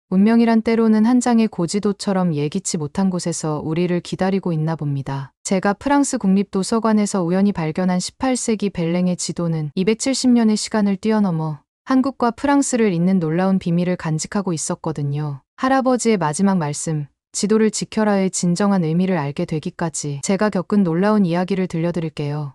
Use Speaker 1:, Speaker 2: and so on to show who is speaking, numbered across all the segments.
Speaker 1: 운명이란 때로는 한 장의 고지도처럼 예기치 못한 곳에서 우리를 기다리고 있나 봅니다. 제가 프랑스 국립도서관에서 우연히 발견한 18세기 벨랭의 지도는 270년의 시간을 뛰어넘어 한국과 프랑스를 잇는 놀라운 비밀을 간직하고 있었거든요. 할아버지의 마지막 말씀, 지도를 지켜라의 진정한 의미를 알게 되기까지 제가 겪은 놀라운 이야기를 들려드릴게요.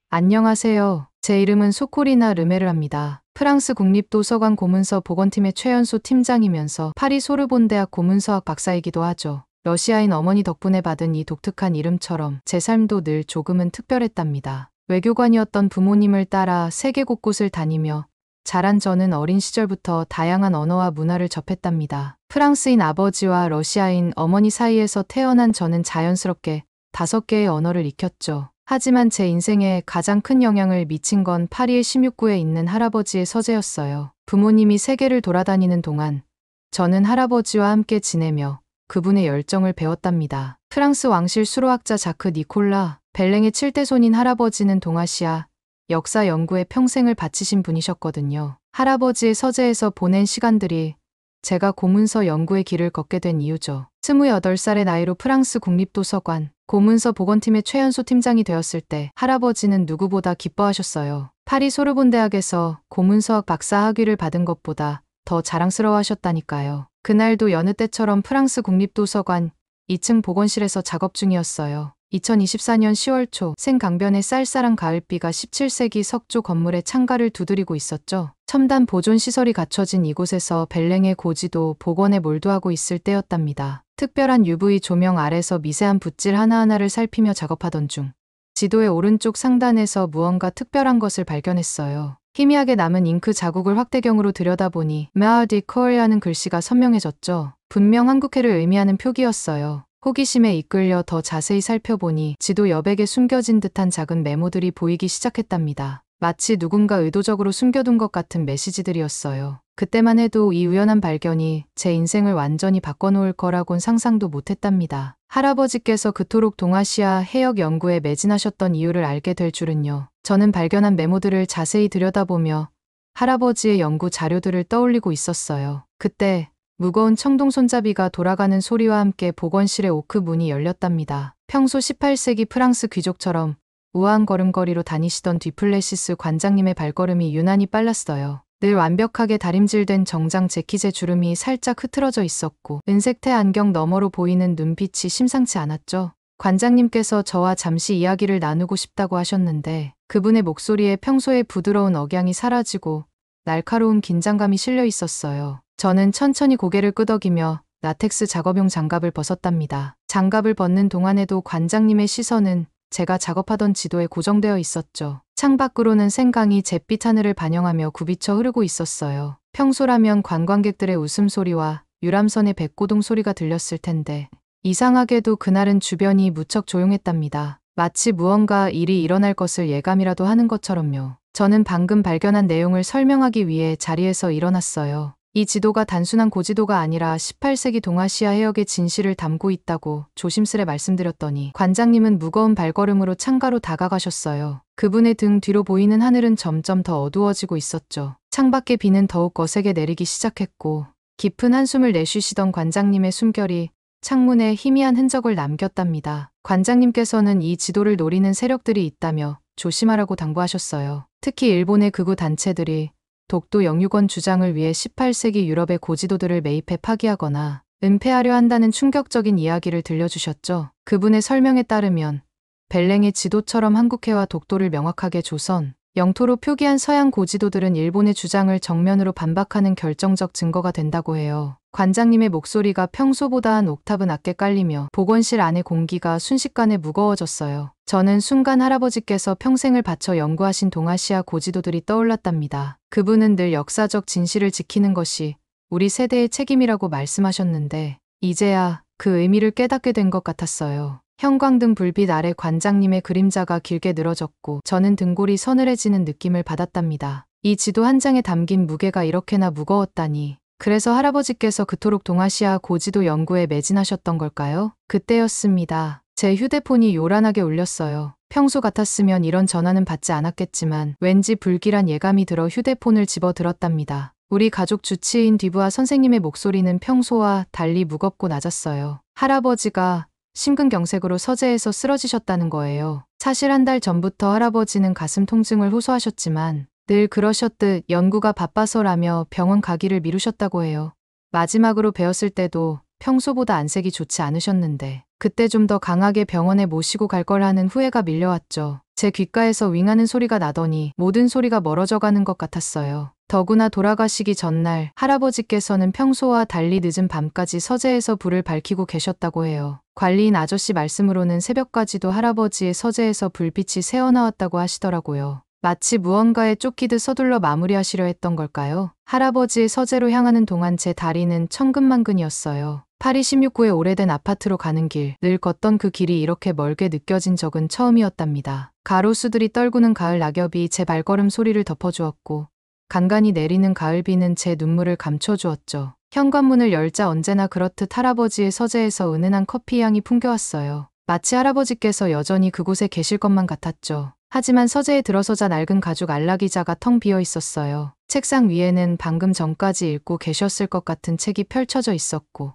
Speaker 1: 안녕하세요. 제 이름은 소코리나 르메르랍니다. 프랑스 국립도서관 고문서 보건팀의 최연소 팀장이면서 파리 소르본 대학 고문서학 박사이기도 하죠. 러시아인 어머니 덕분에 받은 이 독특한 이름처럼 제 삶도 늘 조금은 특별했답니다. 외교관이었던 부모님을 따라 세계 곳곳을 다니며 자란 저는 어린 시절부터 다양한 언어와 문화를 접했답니다. 프랑스인 아버지와 러시아인 어머니 사이에서 태어난 저는 자연스럽게 5개의 언어를 익혔죠. 하지만 제 인생에 가장 큰 영향을 미친 건 파리의 16구에 있는 할아버지의 서재였어요. 부모님이 세계를 돌아다니는 동안 저는 할아버지와 함께 지내며 그분의 열정을 배웠답니다. 프랑스 왕실 수로학자 자크 니콜라 벨랭의 7대 손인 할아버지는 동아시아 역사 연구에 평생을 바치신 분이셨거든요. 할아버지의 서재에서 보낸 시간들이 제가 고문서 연구의 길을 걷게 된 이유죠. 28살의 나이로 프랑스 국립도서관 고문서 보건팀의 최연소 팀장이 되었을 때 할아버지는 누구보다 기뻐하셨어요. 파리 소르본 대학에서 고문서학 박사 학위를 받은 것보다 더 자랑스러워하셨다니까요. 그날도 여느 때처럼 프랑스 국립도서관 2층 보건실에서 작업 중이었어요. 2024년 10월 초 생강변의 쌀쌀한 가을비가 17세기 석조 건물의 창가를 두드리고 있었죠. 첨단 보존 시설이 갖춰진 이곳에서 벨랭의 고지도 복원에 몰두하고 있을 때였답니다. 특별한 UV 조명 아래서 미세한 붓질 하나하나를 살피며 작업하던 중 지도의 오른쪽 상단에서 무언가 특별한 것을 발견했어요. 희미하게 남은 잉크 자국을 확대경으로 들여다보니 메아디 코리아는 글씨가 선명해졌죠. 분명 한국해를 의미하는 표기였어요. 호기심에 이끌려 더 자세히 살펴보니 지도 여백에 숨겨진 듯한 작은 메모들이 보이기 시작했답니다. 마치 누군가 의도적으로 숨겨둔 것 같은 메시지들이었어요. 그때만 해도 이 우연한 발견이 제 인생을 완전히 바꿔놓을 거라곤 상상도 못했답니다. 할아버지께서 그토록 동아시아 해역 연구에 매진하셨던 이유를 알게 될 줄은요. 저는 발견한 메모들을 자세히 들여다보며 할아버지의 연구 자료들을 떠올리고 있었어요. 그때 무거운 청동 손잡이가 돌아가는 소리와 함께 보건실의 오크 문이 열렸답니다. 평소 18세기 프랑스 귀족처럼 우아한 걸음걸이로 다니시던 뒤플레시스 관장님의 발걸음이 유난히 빨랐어요. 늘 완벽하게 다림질된 정장 재킷의 주름이 살짝 흐트러져 있었고 은색태 안경 너머로 보이는 눈빛이 심상치 않았죠. 관장님께서 저와 잠시 이야기를 나누고 싶다고 하셨는데 그분의 목소리에 평소의 부드러운 억양이 사라지고 날카로운 긴장감이 실려 있었어요. 저는 천천히 고개를 끄덕이며 라텍스 작업용 장갑을 벗었답니다. 장갑을 벗는 동안에도 관장님의 시선은 제가 작업하던 지도에 고정되어 있었죠. 창밖으로는 생강이 잿빛 하늘을 반영하며 굽이쳐 흐르고 있었어요. 평소라면 관광객들의 웃음소리와 유람선의 백고동 소리가 들렸을 텐데 이상하게도 그날은 주변이 무척 조용했답니다. 마치 무언가 일이 일어날 것을 예감이라도 하는 것처럼요. 저는 방금 발견한 내용을 설명하기 위해 자리에서 일어났어요. 이 지도가 단순한 고지도가 아니라 18세기 동아시아 해역의 진실을 담고 있다고 조심스레 말씀드렸더니 관장님은 무거운 발걸음으로 창가로 다가가셨어요. 그분의 등 뒤로 보이는 하늘은 점점 더 어두워지고 있었죠. 창밖의 비는 더욱 거세게 내리기 시작했고 깊은 한숨을 내쉬시던 관장님의 숨결이 창문에 희미한 흔적을 남겼답니다. 관장님께서는 이 지도를 노리는 세력들이 있다며 조심하라고 당부하셨어요. 특히 일본의 극우 단체들이 독도 영유권 주장을 위해 18세기 유럽의 고지도들을 매입해 파기하거나 은폐하려 한다는 충격적인 이야기를 들려주셨죠. 그분의 설명에 따르면 벨랭의 지도처럼 한국해와 독도를 명확하게 조선, 영토로 표기한 서양 고지도들은 일본의 주장을 정면으로 반박하는 결정적 증거가 된다고 해요. 관장님의 목소리가 평소보다 한 옥타브 낮게 깔리며 보건실 안의 공기가 순식간에 무거워졌어요. 저는 순간 할아버지께서 평생을 바쳐 연구하신 동아시아 고지도들이 떠올랐답니다. 그분은 늘 역사적 진실을 지키는 것이 우리 세대의 책임이라고 말씀하셨는데 이제야 그 의미를 깨닫게 된 것 같았어요. 형광등 불빛 아래 관장님의 그림자가 길게 늘어졌고 저는 등골이 서늘해지는 느낌을 받았답니다. 이 지도 한 장에 담긴 무게가 이렇게나 무거웠다니. 그래서 할아버지께서 그토록 동아시아 고지도 연구에 매진하셨던 걸까요? 그때였습니다. 제 휴대폰이 요란하게 울렸어요. 평소 같았으면 이런 전화는 받지 않았겠지만 왠지 불길한 예감이 들어 휴대폰을 집어들었답니다. 우리 가족 주치의인 뒤부하 선생님의 목소리는 평소와 달리 무겁고 낮았어요. 할아버지가 심근경색으로 서재에서 쓰러지셨다는 거예요. 사실 한 달 전부터 할아버지는 가슴 통증을 호소하셨지만 늘 그러셨듯 연구가 바빠서라며 병원 가기를 미루셨다고 해요. 마지막으로 뵈었을 때도 평소보다 안색이 좋지 않으셨는데 그때 좀 더 강하게 병원에 모시고 갈 걸 하는 후회가 밀려왔죠. 제 귓가에서 윙하는 소리가 나더니 모든 소리가 멀어져 가는 것 같았어요. 더구나 돌아가시기 전날 할아버지께서는 평소와 달리 늦은 밤까지 서재에서 불을 밝히고 계셨다고 해요. 관리인 아저씨 말씀으로는 새벽까지도 할아버지의 서재에서 불빛이 새어나왔다고 하시더라고요. 마치 무언가에 쫓기듯 서둘러 마무리하시려 했던 걸까요? 할아버지의 서재로 향하는 동안 제 다리는 천근만근이었어요. 파리 16구의 오래된 아파트로 가는 길, 늘 걷던 그 길이 이렇게 멀게 느껴진 적은 처음이었답니다. 가로수들이 떨구는 가을 낙엽이 제 발걸음 소리를 덮어주었고 간간히 내리는 가을비는 제 눈물을 감춰주었죠. 현관문을 열자 언제나 그렇듯 할아버지의 서재에서 은은한 커피 향이 풍겨왔어요. 마치 할아버지께서 여전히 그곳에 계실 것만 같았죠. 하지만 서재에 들어서자 낡은 가죽 안락의자가 텅 비어 있었어요. 책상 위에는 방금 전까지 읽고 계셨을 것 같은 책이 펼쳐져 있었고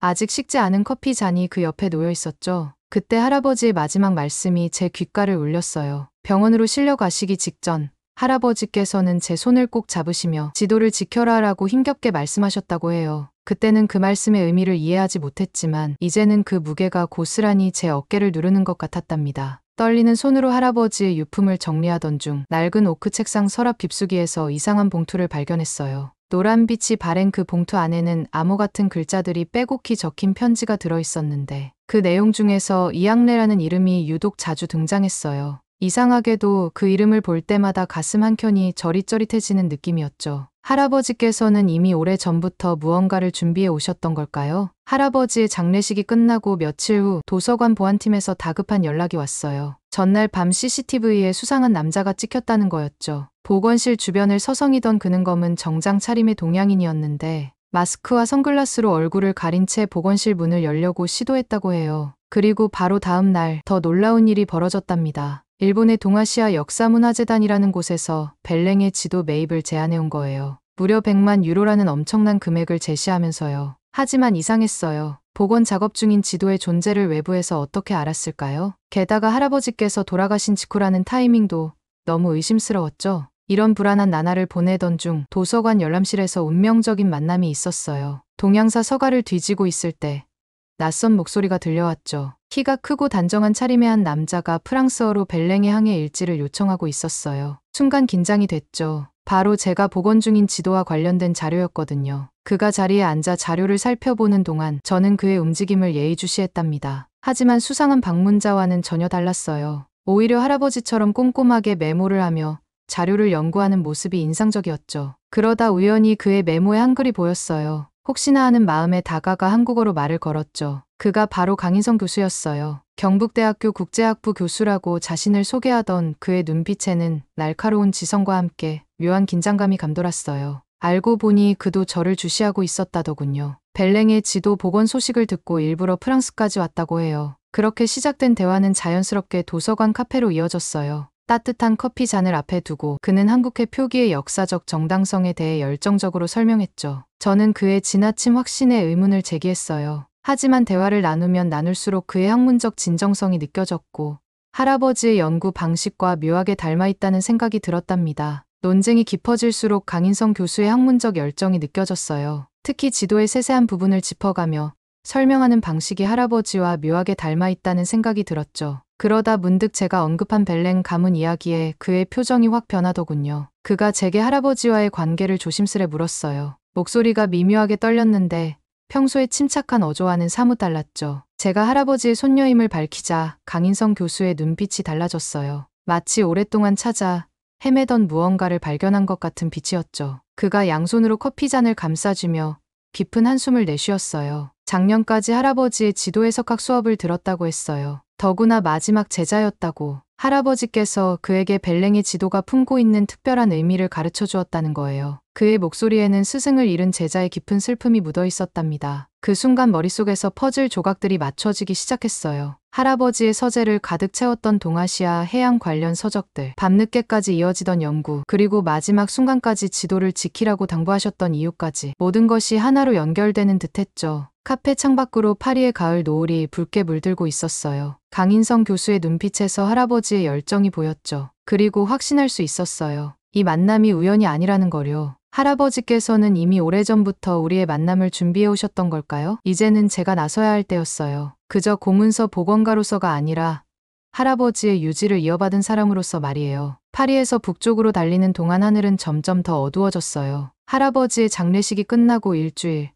Speaker 1: 아직 식지 않은 커피 잔이 그 옆에 놓여 있었죠. 그때 할아버지의 마지막 말씀이 제 귓가를 울렸어요. 병원으로 실려 가시기 직전 할아버지께서는 제 손을 꼭 잡으시며 지도를 지켜라라고 힘겹게 말씀하셨다고 해요. 그때는 그 말씀의 의미를 이해하지 못했지만 이제는 그 무게가 고스란히 제 어깨를 누르는 것 같았답니다. 떨리는 손으로 할아버지의 유품을 정리하던 중 낡은 오크 책상 서랍 깊숙이에서 이상한 봉투를 발견했어요. 노란빛이 바랜 그 봉투 안에는 암호 같은 글자들이 빼곡히 적힌 편지가 들어있었는데 그 내용 중에서 이앙래라는 이름이 유독 자주 등장했어요. 이상하게도 그 이름을 볼 때마다 가슴 한켠이 저릿저릿해지는 느낌이었죠. 할아버지께서는 이미 오래전부터 무언가를 준비해 오셨던 걸까요? 할아버지의 장례식이 끝나고 며칠 후 도서관 보안팀에서 다급한 연락이 왔어요. 전날 밤 CCTV에 수상한 남자가 찍혔다는 거였죠. 보건실 주변을 서성이던 그는 검은 정장 차림의 동양인이었는데 마스크와 선글라스로 얼굴을 가린 채 보건실 문을 열려고 시도했다고 해요. 그리고 바로 다음 날 더 놀라운 일이 벌어졌답니다. 일본의 동아시아 역사문화재단이라는 곳에서 벨랭의 지도 매입을 제안해온 거예요. 무려 100만 유로라는 엄청난 금액을 제시하면서요. 하지만 이상했어요. 복원 작업 중인 지도의 존재를 외부에서 어떻게 알았을까요? 게다가 할아버지께서 돌아가신 직후라는 타이밍도 너무 의심스러웠죠. 이런 불안한 나날을 보내던 중 도서관 열람실에서 운명적인 만남이 있었어요. 동양사 서가를 뒤지고 있을 때 낯선 목소리가 들려왔죠. 키가 크고 단정한 차림의 한 남자가 프랑스어로 벨랭의 항해 일지를 요청하고 있었어요. 순간 긴장이 됐죠. 바로 제가 복원 중인 지도와 관련된 자료였거든요. 그가 자리에 앉아 자료를 살펴보는 동안 저는 그의 움직임을 예의주시했답니다. 하지만 수상한 방문자와는 전혀 달랐어요. 오히려 할아버지처럼 꼼꼼하게 메모를 하며 자료를 연구하는 모습이 인상적이었죠. 그러다 우연히 그의 메모에 한글이 보였어요. 혹시나 하는 마음에 다가가 한국어로 말을 걸었죠. 그가 바로 강인성 교수였어요. 경북대학교 국제학부 교수라고 자신을 소개하던 그의 눈빛에는 날카로운 지성과 함께 묘한 긴장감이 감돌았어요. 알고 보니 그도 저를 주시하고 있었다더군요. 벨랭의 지도 복원 소식을 듣고 일부러 프랑스까지 왔다고 해요. 그렇게 시작된 대화는 자연스럽게 도서관 카페로 이어졌어요. 따뜻한 커피 잔을 앞에 두고 그는 한국해 표기의 역사적 정당성에 대해 열정적으로 설명했죠. 저는 그의 지나친 확신에 의문을 제기했어요. 하지만 대화를 나누면 나눌수록 그의 학문적 진정성이 느껴졌고 할아버지의 연구 방식과 묘하게 닮아있다는 생각이 들었답니다. 논쟁이 깊어질수록 강인성 교수의 학문적 열정이 느껴졌어요. 특히 지도의 세세한 부분을 짚어가며 설명하는 방식이 할아버지와 묘하게 닮아있다는 생각이 들었죠. 그러다 문득 제가 언급한 벨랭 가문 이야기에 그의 표정이 확 변하더군요. 그가 제게 할아버지와의 관계를 조심스레 물었어요. 목소리가 미묘하게 떨렸는데 평소에 침착한 어조와는 사뭇 달랐죠. 제가 할아버지의 손녀임을 밝히자 강인성 교수의 눈빛이 달라졌어요. 마치 오랫동안 찾아 헤매던 무언가를 발견한 것 같은 빛이었죠. 그가 양손으로 커피잔을 감싸주며 깊은 한숨을 내쉬었어요. 작년까지 할아버지의 지도 해석학 수업을 들었다고 했어요. 더구나 마지막 제자였다고. 할아버지께서 그에게 벨랭의 지도가 품고 있는 특별한 의미를 가르쳐 주었다는 거예요. 그의 목소리에는 스승을 잃은 제자의 깊은 슬픔이 묻어 있었답니다. 그 순간 머릿속에서 퍼즐 조각들이 맞춰지기 시작했어요. 할아버지의 서재를 가득 채웠던 동아시아 해양 관련 서적들, 밤늦게까지 이어지던 연구, 그리고 마지막 순간까지 지도를 지키라고 당부하셨던 이유까지 모든 것이 하나로 연결되는 듯했죠. 카페 창밖으로 파리의 가을 노을이 붉게 물들고 있었어요. 강인성 교수의 눈빛에서 할아버지의 열정이 보였죠. 그리고 확신할 수 있었어요. 이 만남이 우연이 아니라는 거요. 할아버지께서는 이미 오래전부터 우리의 만남을 준비해 오셨던 걸까요? 이제는 제가 나서야 할 때였어요. 그저 고문서 보건가로서가 아니라 할아버지의 유지를 이어받은 사람으로서 말이에요. 파리에서 북쪽으로 달리는 동안 하늘은 점점 더 어두워졌어요. 할아버지의 장례식이 끝나고 일주일,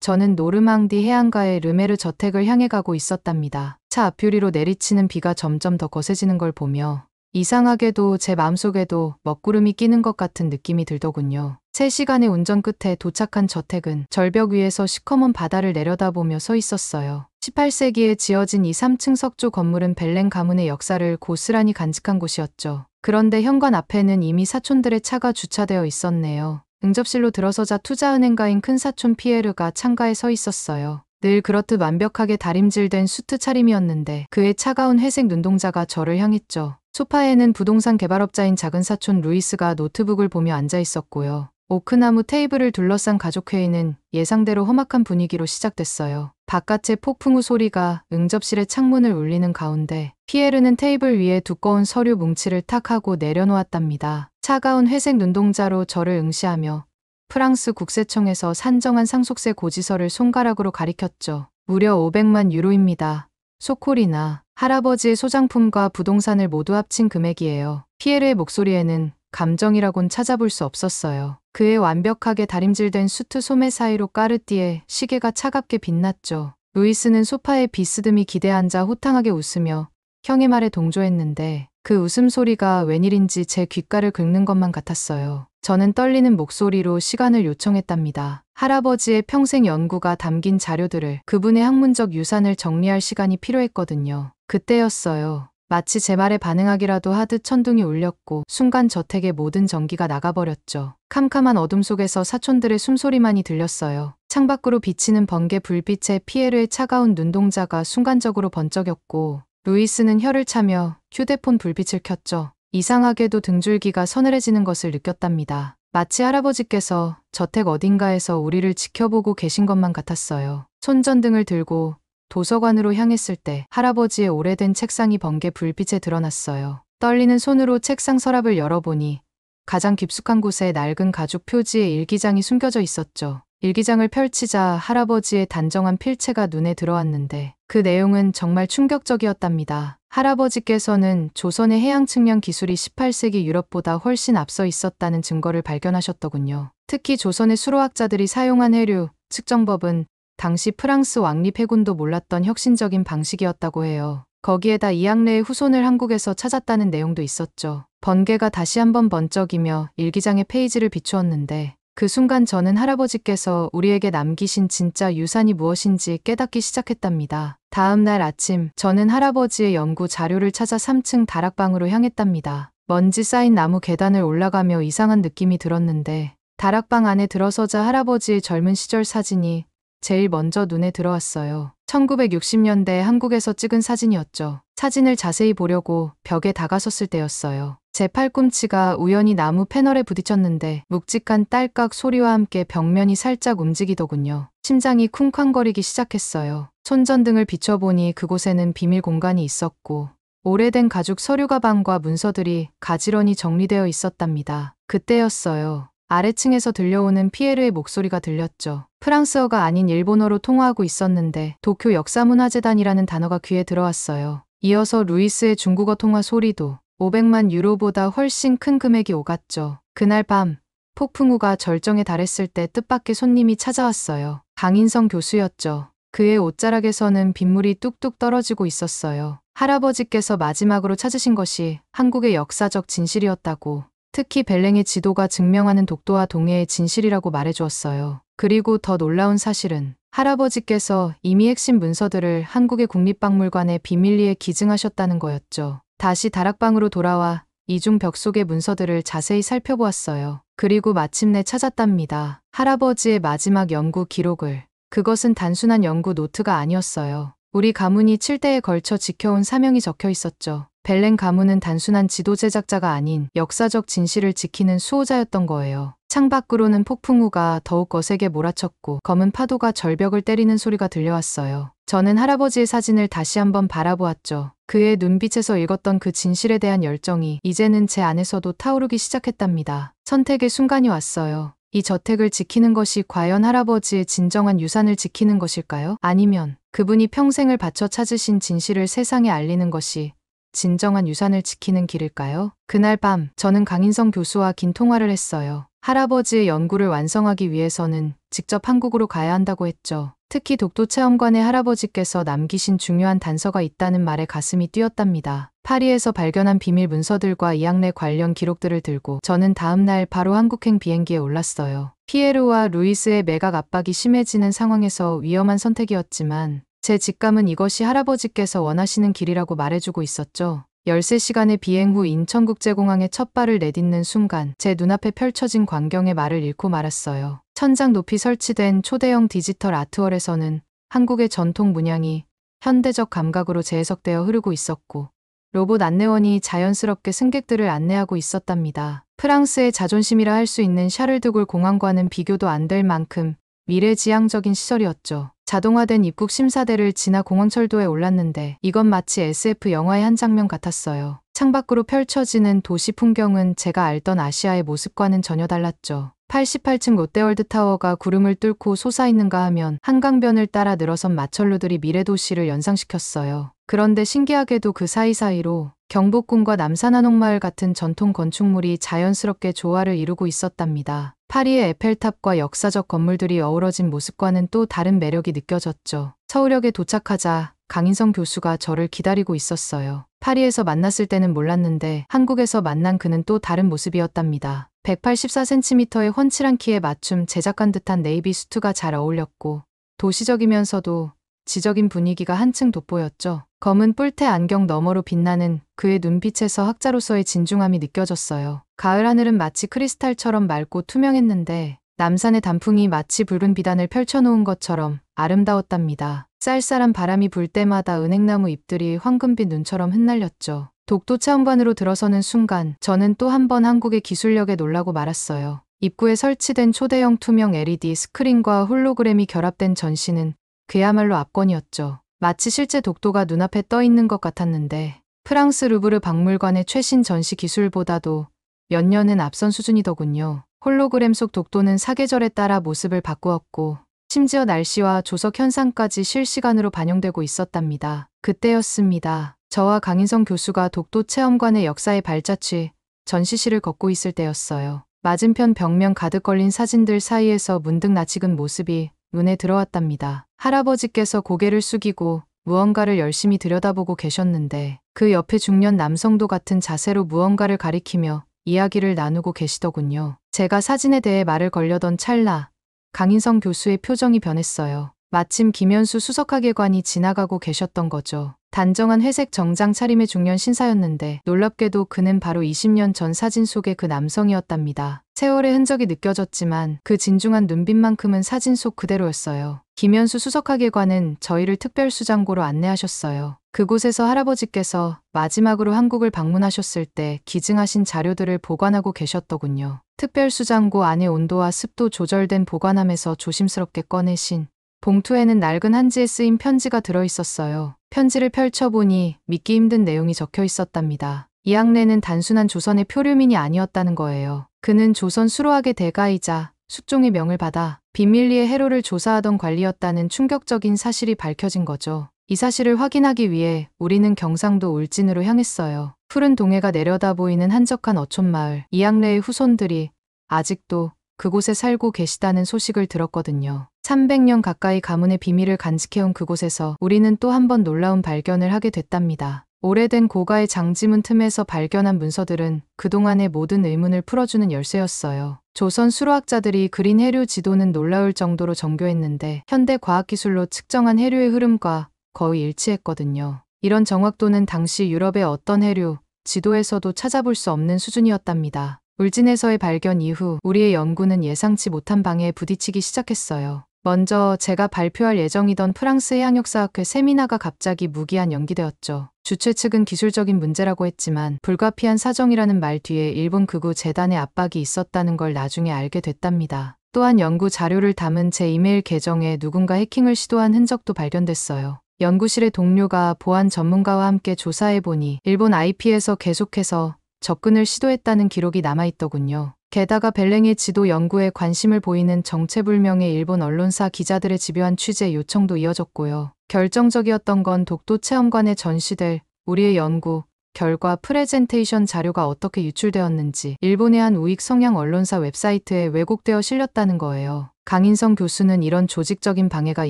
Speaker 1: 저는 노르망디 해안가의 르메르 저택을 향해 가고 있었답니다. 차 앞유리로 내리치는 비가 점점 더 거세지는 걸 보며 이상하게도 제 마음속에도 먹구름이 끼는 것 같은 느낌이 들더군요. 3시간의 운전 끝에 도착한 저택은 절벽 위에서 시커먼 바다를 내려다보며 서 있었어요. 18세기에 지어진 이 3층 석조 건물은 벨랭 가문의 역사를 고스란히 간직한 곳이었죠. 그런데 현관 앞에는 이미 사촌들의 차가 주차되어 있었네요. 응접실로 들어서자 투자은행가인 큰사촌 피에르가 창가에 서 있었어요. 늘 그렇듯 완벽하게 다림질된 수트 차림이었는데 그의 차가운 회색 눈동자가 저를 향했죠. 소파에는 부동산 개발업자인 작은 사촌 루이스가 노트북을 보며 앉아 있었고요. 오크나무 테이블을 둘러싼 가족회의는 예상대로 험악한 분위기로 시작됐어요. 바깥의 폭풍우 소리가 응접실의 창문을 울리는 가운데 피에르는 테이블 위에 두꺼운 서류 뭉치를 탁 하고 내려놓았답니다. 차가운 회색 눈동자로 저를 응시하며 프랑스 국세청에서 산정한 상속세 고지서를 손가락으로 가리켰죠. 무려 500만 유로입니다. 소콜이나 할아버지의 소장품과 부동산을 모두 합친 금액이에요. 피에르의 목소리에는 감정이라곤 찾아볼 수 없었어요. 그의 완벽하게 다림질된 수트 소매 사이로 까르띠에 시계가 차갑게 빛났죠. 루이스는 소파에 비스듬히 기대 앉아 호탕하게 웃으며 형의 말에 동조했는데 그 웃음소리가 웬일인지 제 귓가를 긁는 것만 같았어요. 저는 떨리는 목소리로 시간을 요청했답니다. 할아버지의 평생 연구가 담긴 자료들을, 그분의 학문적 유산을 정리할 시간이 필요했거든요. 그때였어요. 마치 제 말에 반응하기라도 하듯 천둥이 울렸고 순간 저택의 모든 전기가 나가버렸죠. 캄캄한 어둠 속에서 사촌들의 숨소리만이 들렸어요. 창밖으로 비치는 번개 불빛에 피에르의 차가운 눈동자가 순간적으로 번쩍였고 루이스는 혀를 차며 휴대폰 불빛을 켰죠. 이상하게도 등줄기가 서늘해지는 것을 느꼈답니다. 마치 할아버지께서 저택 어딘가에서 우리를 지켜보고 계신 것만 같았어요. 손전등을 들고 도서관으로 향했을 때 할아버지의 오래된 책상이 번개 불빛에 드러났어요. 떨리는 손으로 책상 서랍을 열어보니 가장 깊숙한 곳에 낡은 가죽 표지의 일기장이 숨겨져 있었죠. 일기장을 펼치자 할아버지의 단정한 필체가 눈에 들어왔는데 그 내용은 정말 충격적이었답니다. 할아버지께서는 조선의 해양 측량 기술이 18세기 유럽보다 훨씬 앞서 있었다는 증거를 발견하셨더군요. 특히 조선의 수로학자들이 사용한 해류 측정법은 당시 프랑스 왕립 해군도 몰랐던 혁신적인 방식이었다고 해요. 거기에다 이항래의 후손을 한국에서 찾았다는 내용도 있었죠. 번개가 다시 한번 번쩍이며 일기장의 페이지를 비추었는데 그 순간 저는 할아버지께서 우리에게 남기신 진짜 유산이 무엇인지 깨닫기 시작했답니다. 다음 날 아침 저는 할아버지의 연구 자료를 찾아 3층 다락방으로 향했답니다. 먼지 쌓인 나무 계단을 올라가며 이상한 느낌이 들었는데 다락방 안에 들어서자 할아버지의 젊은 시절 사진이 제일 먼저 눈에 들어왔어요. 1960년대 한국에서 찍은 사진이었죠. 사진을 자세히 보려고 벽에 다가섰을 때였어요. 제 팔꿈치가 우연히 나무 패널에 부딪혔는데 묵직한 딸깍 소리와 함께 벽면이 살짝 움직이더군요. 심장이 쿵쾅거리기 시작했어요. 손전등을 비춰보니 그곳에는 비밀 공간이 있었고 오래된 가죽 서류 가방과 문서들이 가지런히 정리되어 있었답니다. 그때였어요. 아래층에서 들려오는 피에르의 목소리가 들렸죠. 프랑스어가 아닌 일본어로 통화하고 있었는데 도쿄 역사문화재단이라는 단어가 귀에 들어왔어요. 이어서 루이스의 중국어 통화 소리도 500만 유로보다 훨씬 큰 금액이 오갔죠. 그날 밤 폭풍우가 절정에 달했을 때 뜻밖의 손님이 찾아왔어요. 강인성 교수였죠. 그의 옷자락에서는 빗물이 뚝뚝 떨어지고 있었어요. 할아버지께서 마지막으로 찾으신 것이 한국의 역사적 진실이었다고, 특히 벨랭의 지도가 증명하는 독도와 동해의 진실이라고 말해주었어요. 그리고 더 놀라운 사실은 할아버지께서 이미 핵심 문서들을 한국의 국립박물관에 비밀리에 기증하셨다는 거였죠. 다시 다락방으로 돌아와 이중 벽 속의 문서들을 자세히 살펴보았어요. 그리고 마침내 찾았답니다. 할아버지의 마지막 연구 기록을. 그것은 단순한 연구 노트가 아니었어요. 우리 가문이 7대에 걸쳐 지켜온 사명이 적혀 있었죠. 벨렌 가문은 단순한 지도 제작자가 아닌 역사적 진실을 지키는 수호자였던 거예요. 창밖으로는 폭풍우가 더욱 거세게 몰아쳤고 검은 파도가 절벽을 때리는 소리가 들려왔어요. 저는 할아버지의 사진을 다시 한번 바라보았죠. 그의 눈빛에서 읽었던 그 진실에 대한 열정이 이제는 제 안에서도 타오르기 시작했답니다. 선택의 순간이 왔어요. 이 저택을 지키는 것이 과연 할아버지의 진정한 유산을 지키는 것일까요? 아니면 그분이 평생을 바쳐 찾으신 진실을 세상에 알리는 것이 진정한 유산을 지키는 길일까요? 그날 밤 저는 강인성 교수와 긴 통화를 했어요. 할아버지의 연구를 완성하기 위해서는 직접 한국으로 가야 한다고 했죠. 특히 독도체험관에 할아버지께서 남기신 중요한 단서가 있다는 말에 가슴이 뛰었답니다. 파리에서 발견한 비밀 문서들과 이앙레 관련 기록들을 들고 저는 다음 날 바로 한국행 비행기에 올랐어요. 피에르와 루이스의 매각 압박이 심해지는 상황에서 위험한 선택이었지만 제 직감은 이것이 할아버지께서 원하시는 길이라고 말해주고 있었죠. 13시간의 비행 후 인천국제공항에 첫 발을 내딛는 순간 제 눈앞에 펼쳐진 광경의 말을 잃고 말았어요. 천장 높이 설치된 초대형 디지털 아트월에서는 한국의 전통 문양이 현대적 감각으로 재해석되어 흐르고 있었고 로봇 안내원이 자연스럽게 승객들을 안내하고 있었답니다. 프랑스의 자존심이라 할 수 있는 샤를드골 공항과는 비교도 안 될 만큼 미래지향적인 시설이었죠. 자동화된 입국 심사대를 지나 공항철도에 올랐는데 이건 마치 SF 영화의 한 장면 같았어요. 창밖으로 펼쳐지는 도시 풍경은 제가 알던 아시아의 모습과는 전혀 달랐죠. 88층 롯데월드타워가 구름을 뚫고 솟아있는가 하면 한강변을 따라 늘어선 마철루들이 미래도시를 연상시켰어요. 그런데 신기하게도 그 사이사이로 경복궁과 남산한옥마을 같은 전통 건축물이 자연스럽게 조화를 이루고 있었답니다. 파리의 에펠탑과 역사적 건물들이 어우러진 모습과는 또 다른 매력이 느껴졌죠. 서울역에 도착하자 강인성 교수가 저를 기다리고 있었어요. 파리에서 만났을 때는 몰랐는데 한국에서 만난 그는 또 다른 모습이었답니다. 184cm의 훤칠한 키에 맞춤 제작한 듯한 네이비 수트가 잘 어울렸고 도시적이면서도 지적인 분위기가 한층 돋보였죠. 검은 뿔테 안경 너머로 빛나는 그의 눈빛에서 학자로서의 진중함이 느껴졌어요. 가을 하늘은 마치 크리스탈처럼 맑고 투명했는데 남산의 단풍이 마치 붉은 비단을 펼쳐놓은 것처럼 아름다웠답니다. 쌀쌀한 바람이 불 때마다 은행나무 잎들이 황금빛 눈처럼 흩날렸죠. 독도 체험관으로 들어서는 순간 저는 또 한 번 한국의 기술력에 놀라고 말았어요. 입구에 설치된 초대형 투명 LED 스크린과 홀로그램이 결합된 전시는 그야말로 압권이었죠. 마치 실제 독도가 눈앞에 떠 있는 것 같았는데 프랑스 루브르 박물관의 최신 전시 기술보다도 몇 년은 앞선 수준이더군요. 홀로그램 속 독도는 사계절에 따라 모습을 바꾸었고 심지어 날씨와 조석 현상까지 실시간으로 반영되고 있었답니다. 그때였습니다. 저와 강인성 교수가 독도 체험관의 역사에 발자취 전시실을 걷고 있을 때였어요. 맞은편 벽면 가득 걸린 사진들 사이에서 문득 낯익은 모습이 눈에 들어왔답니다. 할아버지께서 고개를 숙이고 무언가를 열심히 들여다보고 계셨는데 그 옆에 중년 남성도 같은 자세로 무언가를 가리키며 이야기를 나누고 계시더군요. 제가 사진에 대해 말을 걸려던 찰나 강인성 교수의 표정이 변했어요. 마침 김현수 수석학예관이 지나가고 계셨던 거죠. 단정한 회색 정장 차림의 중년 신사였는데 놀랍게도 그는 바로 20년 전 사진 속의 그 남성이었답니다. 세월의 흔적이 느껴졌지만 그 진중한 눈빛만큼은 사진 속 그대로였어요. 김현수 수석학예관은 저희를 특별수장고로 안내하셨어요. 그곳에서 할아버지께서 마지막으로 한국을 방문하셨을 때 기증하신 자료들을 보관하고 계셨더군요. 특별수장고 안의 온도와 습도 조절된 보관함에서 조심스럽게 꺼내신 봉투에는 낡은 한지에 쓰인 편지가 들어있었어요. 편지를 펼쳐보니 믿기 힘든 내용이 적혀 있었답니다. 이앙래는 단순한 조선의 표류민이 아니었다는 거예요. 그는 조선 수로학의 대가이자 숙종의 명을 받아 비밀리에 해로를 조사하던 관리였다는 충격적인 사실이 밝혀진 거죠. 이 사실을 확인하기 위해 우리는 경상도 울진으로 향했어요. 푸른 동해가 내려다 보이는 한적한 어촌마을, 이앙래의 후손들이 아직도 그곳에 살고 계시다는 소식을 들었거든요. 300년 가까이 가문의 비밀을 간직해온 그곳에서 우리는 또 한 번 놀라운 발견을 하게 됐답니다. 오래된 고가의 장지문 틈에서 발견한 문서들은 그동안의 모든 의문을 풀어주는 열쇠였어요. 조선 수로학자들이 그린 해류 지도는 놀라울 정도로 정교했는데 현대 과학기술로 측정한 해류의 흐름과 거의 일치했거든요. 이런 정확도는 당시 유럽의 어떤 해류 지도에서도 찾아볼 수 없는 수준이었답니다. 울진에서의 발견 이후 우리의 연구는 예상치 못한 방해에 부딪히기 시작했어요. 먼저 제가 발표할 예정이던 프랑스 해양역사학회 세미나가 갑자기 무기한 연기되었죠. 주최 측은 기술적인 문제라고 했지만 불가피한 사정이라는 말 뒤에 일본 극우 재단의 압박이 있었다는 걸 나중에 알게 됐답니다. 또한 연구 자료를 담은 제 이메일 계정에 누군가 해킹을 시도한 흔적도 발견됐어요. 연구실의 동료가 보안 전문가와 함께 조사해보니 일본 IP에서 계속해서 접근을 시도했다는 기록이 남아있더군요. 게다가 벨랭의 지도 연구에 관심을 보이는 정체불명의 일본 언론사 기자들의 집요한 취재 요청도 이어졌고요. 결정적이었던 건 독도 체험관에 전시될 우리의 연구 결과 프레젠테이션 자료가 어떻게 유출되었는지 일본의 한 우익 성향 언론사 웹사이트에 왜곡되어 실렸다는 거예요. 강인성 교수는 이런 조직적인 방해가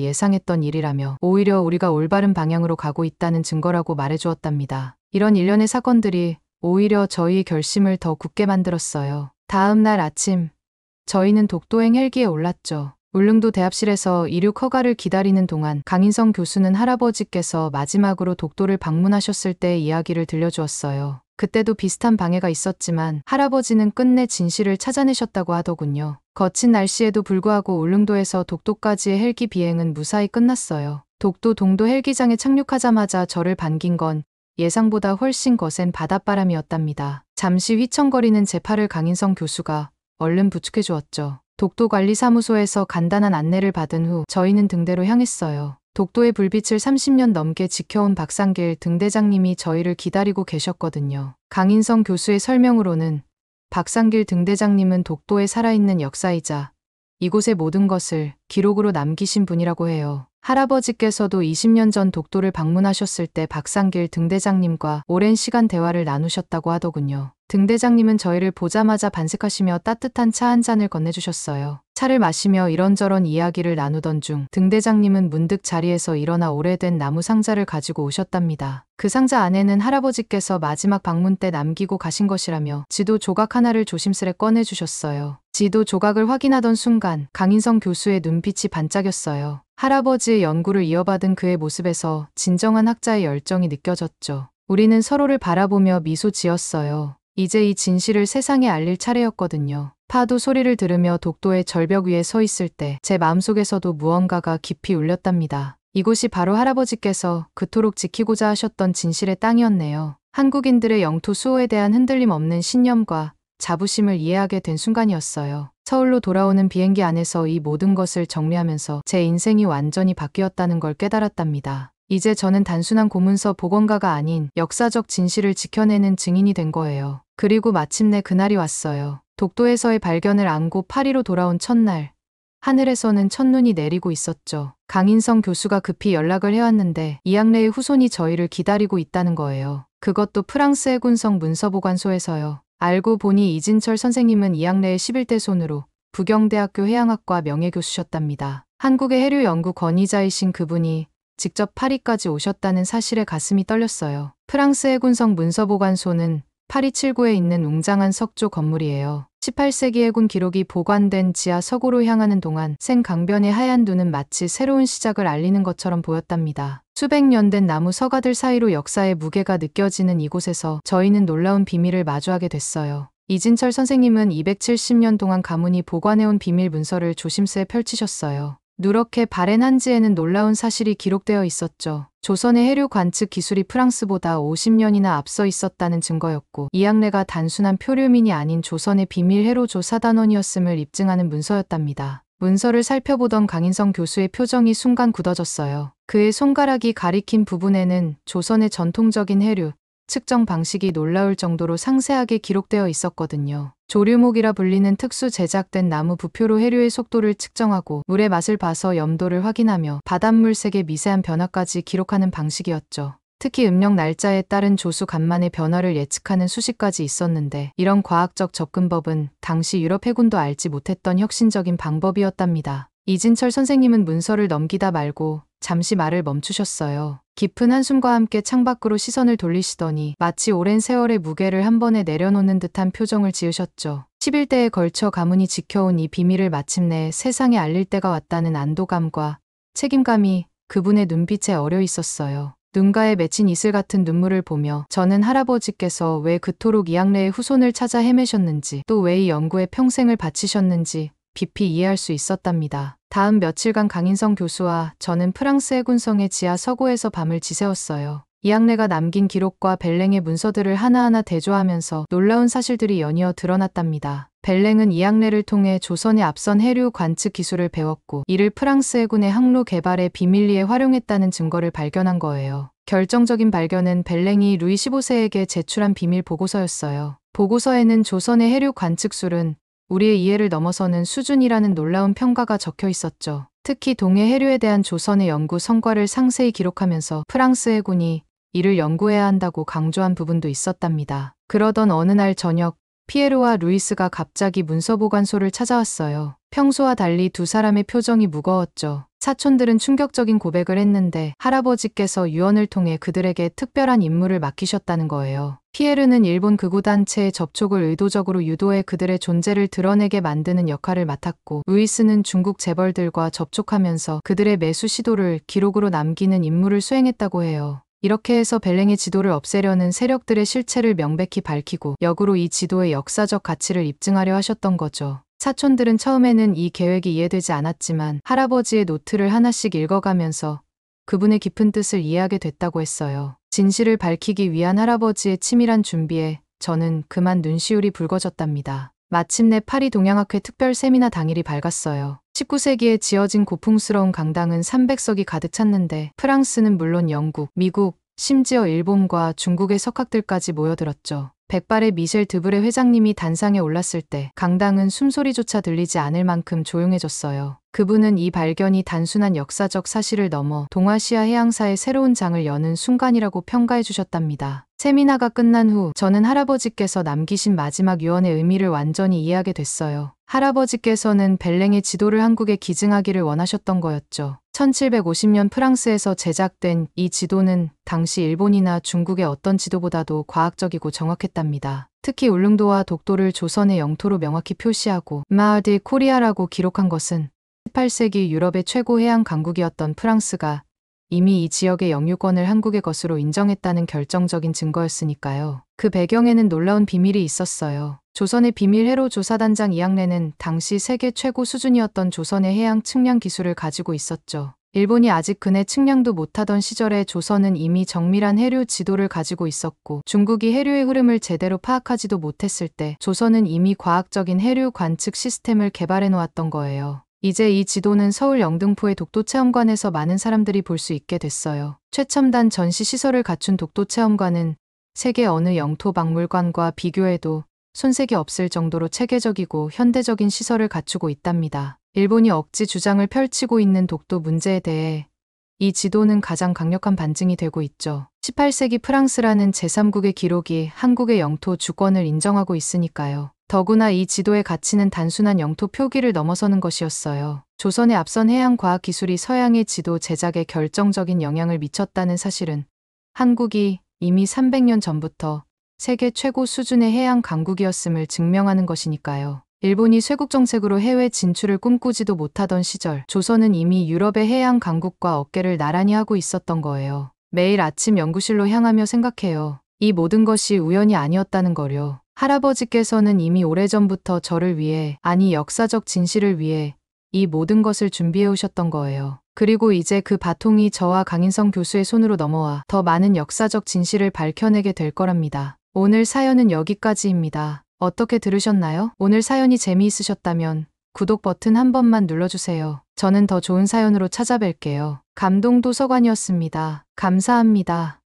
Speaker 1: 예상했던 일이라며 오히려 우리가 올바른 방향으로 가고 있다는 증거라고 말해주었답니다. 이런 일련의 사건들이 오히려 저희의 결심을 더 굳게 만들었어요. 다음 날 아침, 저희는 독도행 헬기에 올랐죠. 울릉도 대합실에서 이륙 허가를 기다리는 동안 강인성 교수는 할아버지께서 마지막으로 독도를 방문하셨을 때의 이야기를 들려주었어요. 그때도 비슷한 방해가 있었지만 할아버지는 끝내 진실을 찾아내셨다고 하더군요. 거친 날씨에도 불구하고 울릉도에서 독도까지의 헬기 비행은 무사히 끝났어요. 독도 동도 헬기장에 착륙하자마자 저를 반긴 건 예상보다 훨씬 거센 바닷바람이었답니다. 잠시 휘청거리는 제 팔을 강인성 교수가 얼른 부축해 주었죠. 독도관리사무소에서 간단한 안내를 받은 후 저희는 등대로 향했어요. 독도의 불빛을 30년 넘게 지켜온 박상길 등대장님이 저희를 기다리고 계셨거든요. 강인성 교수의 설명으로는 박상길 등대장님은 독도에 살아있는 역사이자 이곳의 모든 것을 기록으로 남기신 분이라고 해요. 할아버지께서도 20년 전 독도를 방문하셨을 때 박상길 등대장님과 오랜 시간 대화를 나누셨다고 하더군요. 등대장님은 저희를 보자마자 반색하시며 따뜻한 차 한 잔을 건네주셨어요. 차를 마시며 이런저런 이야기를 나누던 중 등대장님은 문득 자리에서 일어나 오래된 나무 상자를 가지고 오셨답니다. 그 상자 안에는 할아버지께서 마지막 방문 때 남기고 가신 것이라며 지도 조각 하나를 조심스레 꺼내주셨어요. 지도 조각을 확인하던 순간 강인성 교수의 눈빛이 반짝였어요. 할아버지의 연구를 이어받은 그의 모습에서 진정한 학자의 열정이 느껴졌죠. 우리는 서로를 바라보며 미소 지었어요. 이제 이 진실을 세상에 알릴 차례였거든요. 파도 소리를 들으며 독도의 절벽 위에 서 있을 때 제 마음속에서도 무언가가 깊이 울렸답니다. 이곳이 바로 할아버지께서 그토록 지키고자 하셨던 진실의 땅이었네요. 한국인들의 영토 수호에 대한 흔들림 없는 신념과 자부심을 이해하게 된 순간이었어요. 서울로 돌아오는 비행기 안에서 이 모든 것을 정리하면서 제 인생이 완전히 바뀌었다는 걸 깨달았답니다. 이제 저는 단순한 고문서 복원가가 아닌 역사적 진실을 지켜내는 증인이 된 거예요. 그리고 마침내 그날이 왔어요. 독도에서의 발견을 안고 파리로 돌아온 첫날, 하늘에서는 첫눈이 내리고 있었죠. 강인성 교수가 급히 연락을 해왔는데 이양래의 후손이 저희를 기다리고 있다는 거예요. 그것도 프랑스 해군성 문서보관소에서요. 알고 보니 이진철 선생님은 이양래의 11대 손으로 부경대학교 해양학과 명예교수셨답니다. 한국의 해류 연구 권위자이신 그분이 직접 파리까지 오셨다는 사실에 가슴이 떨렸어요. 프랑스 해군성 문서보관소는 파리 7구에 있는 웅장한 석조 건물이에요. 18세기 해군 기록이 보관된 지하 서고로 향하는 동안 생강변의 하얀 눈은 마치 새로운 시작을 알리는 것처럼 보였답니다. 수백 년 된 나무 서가들 사이로 역사의 무게가 느껴지는 이곳에서 저희는 놀라운 비밀을 마주하게 됐어요. 이진철 선생님은 270년 동안 가문이 보관해온 비밀 문서를 조심스레 펼치셨어요. 누렇게 바랜 한지에는 놀라운 사실이 기록되어 있었죠. 조선의 해류 관측 기술이 프랑스보다 50년이나 앞서 있었다는 증거였고 이양래가 단순한 표류민이 아닌 조선의 비밀 해로조 사단원이었음을 입증하는 문서였답니다. 문서를 살펴보던 강인성 교수의 표정이 순간 굳어졌어요. 그의 손가락이 가리킨 부분에는 조선의 전통적인 해류 측정 방식이 놀라울 정도로 상세하게 기록되어 있었거든요. 조류목이라 불리는 특수 제작된 나무 부표로 해류의 속도를 측정하고 물의 맛을 봐서 염도를 확인하며 바닷물 색의 미세한 변화까지 기록하는 방식이었죠. 특히 음력 날짜에 따른 조수 간만의 변화를 예측하는 수식까지 있었는데 이런 과학적 접근법은 당시 유럽 해군도 알지 못했던 혁신적인 방법이었답니다. 이진철 선생님은 문서를 넘기다 말고 잠시 말을 멈추셨어요. 깊은 한숨과 함께 창밖으로 시선을 돌리시더니 마치 오랜 세월의 무게를 한 번에 내려놓는 듯한 표정을 지으셨죠. 11대에 걸쳐 가문이 지켜온 이 비밀을 마침내 세상에 알릴 때가 왔다는 안도감과 책임감이 그분의 눈빛에 어려 있었어요. 눈가에 맺힌 이슬 같은 눈물을 보며 저는 할아버지께서 왜 그토록 이양래의 후손을 찾아 헤매셨는지 또 왜 이 연구에 평생을 바치셨는지 깊이 이해할 수 있었답니다. 다음 며칠간 강인성 교수와 저는 프랑스 해군성의 지하 서고에서 밤을 지새웠어요. 이앙레가 남긴 기록과 벨랭의 문서들을 하나하나 대조하면서 놀라운 사실들이 연이어 드러났답니다. 벨랭은 이앙레를 통해 조선의 앞선 해류 관측 기술을 배웠고 이를 프랑스 해군의 항로 개발에 비밀리에 활용했다는 증거를 발견한 거예요. 결정적인 발견은 벨랭이 루이 15세에게 제출한 비밀 보고서였어요. 보고서에는 조선의 해류 관측술은 우리의 이해를 넘어서는 수준이라는 놀라운 평가가 적혀 있었죠. 특히 동해 해류에 대한 조선의 연구 성과를 상세히 기록하면서 프랑스 해군이 이를 연구해야 한다고 강조한 부분도 있었답니다. 그러던 어느 날 저녁, 피에로와 루이스가 갑자기 문서보관소를 찾아왔어요. 평소와 달리 두 사람의 표정이 무거웠죠. 사촌들은 충격적인 고백을 했는데 할아버지께서 유언을 통해 그들에게 특별한 임무를 맡기셨다는 거예요. 피에르는 일본 극우단체의 접촉을 의도적으로 유도해 그들의 존재를 드러내게 만드는 역할을 맡았고, 루이스는 중국 재벌들과 접촉하면서 그들의 매수 시도를 기록으로 남기는 임무를 수행했다고 해요. 이렇게 해서 벨랭의 지도를 없애려는 세력들의 실체를 명백히 밝히고 역으로 이 지도의 역사적 가치를 입증하려 하셨던 거죠. 사촌들은 처음에는 이 계획이 이해되지 않았지만 할아버지의 노트를 하나씩 읽어가면서 그분의 깊은 뜻을 이해하게 됐다고 했어요. 진실을 밝히기 위한 할아버지의 치밀한 준비에 저는 그만 눈시울이 붉어졌답니다. 마침내 파리 동양학회 특별 세미나 당일이 밝았어요. 19세기에 지어진 고풍스러운 강당은 300석이 가득 찼는데 프랑스는 물론 영국, 미국, 심지어 일본과 중국의 석학들까지 모여들었죠. 백발의 미셸 드브레 회장님이 단상에 올랐을 때 강당은 숨소리조차 들리지 않을 만큼 조용해졌어요. 그분은 이 발견이 단순한 역사적 사실을 넘어 동아시아 해양사의 새로운 장을 여는 순간이라고 평가해 주셨답니다. 세미나가 끝난 후 저는 할아버지께서 남기신 마지막 유언의 의미를 완전히 이해하게 됐어요. 할아버지께서는 벨랭의 지도를 한국에 기증하기를 원하셨던 거였죠. 1750년 프랑스에서 제작된 이 지도는 당시 일본이나 중국의 어떤 지도보다도 과학적이고 정확했답니다. 특히 울릉도와 독도를 조선의 영토로 명확히 표시하고 마을드 코리아라고 기록한 것은 18세기 유럽의 최고 해양 강국이었던 프랑스가 이미 이 지역의 영유권을 한국의 것으로 인정했다는 결정적인 증거였으니까요. 그 배경에는 놀라운 비밀이 있었어요. 조선의 비밀 해로 조사단장 이앙레는 당시 세계 최고 수준이었던 조선의 해양 측량 기술을 가지고 있었죠. 일본이 아직 그네 측량도 못하던 시절에 조선은 이미 정밀한 해류 지도를 가지고 있었고, 중국이 해류의 흐름을 제대로 파악하지도 못했을 때 조선은 이미 과학적인 해류 관측 시스템을 개발해 놓았던 거예요. 이제 이 지도는 서울 영등포의 독도체험관에서 많은 사람들이 볼 수 있게 됐어요. 최첨단 전시 시설을 갖춘 독도체험관은 세계 어느 영토 박물관과 비교해도 손색이 없을 정도로 체계적이고 현대적인 시설을 갖추고 있답니다. 일본이 억지 주장을 펼치고 있는 독도 문제에 대해 이 지도는 가장 강력한 반증이 되고 있죠. 18세기 프랑스라는 제3국의 기록이 한국의 영토 주권을 인정하고 있으니까요. 더구나 이 지도의 가치는 단순한 영토 표기를 넘어서는 것이었어요. 조선의 앞선 해양 과학 기술이 서양의 지도 제작에 결정적인 영향을 미쳤다는 사실은 한국이 이미 300년 전부터 세계 최고 수준의 해양 강국이었음을 증명하는 것이니까요. 일본이 쇄국 정책으로 해외 진출을 꿈꾸지도 못하던 시절, 조선은 이미 유럽의 해양 강국과 어깨를 나란히 하고 있었던 거예요. 매일 아침 연구실로 향하며 생각해요. 이 모든 것이 우연이 아니었다는 거요. 할아버지께서는 이미 오래전부터 저를 위해, 아니 역사적 진실을 위해 이 모든 것을 준비해 오셨던 거예요. 그리고 이제 그 바통이 저와 강인성 교수의 손으로 넘어와 더 많은 역사적 진실을 밝혀내게 될 거랍니다. 오늘 사연은 여기까지입니다. 어떻게 들으셨나요? 오늘 사연이 재미있으셨다면 구독 버튼 한 번만 눌러주세요. 저는 더 좋은 사연으로 찾아뵐게요. 감동도서관이었습니다. 감사합니다.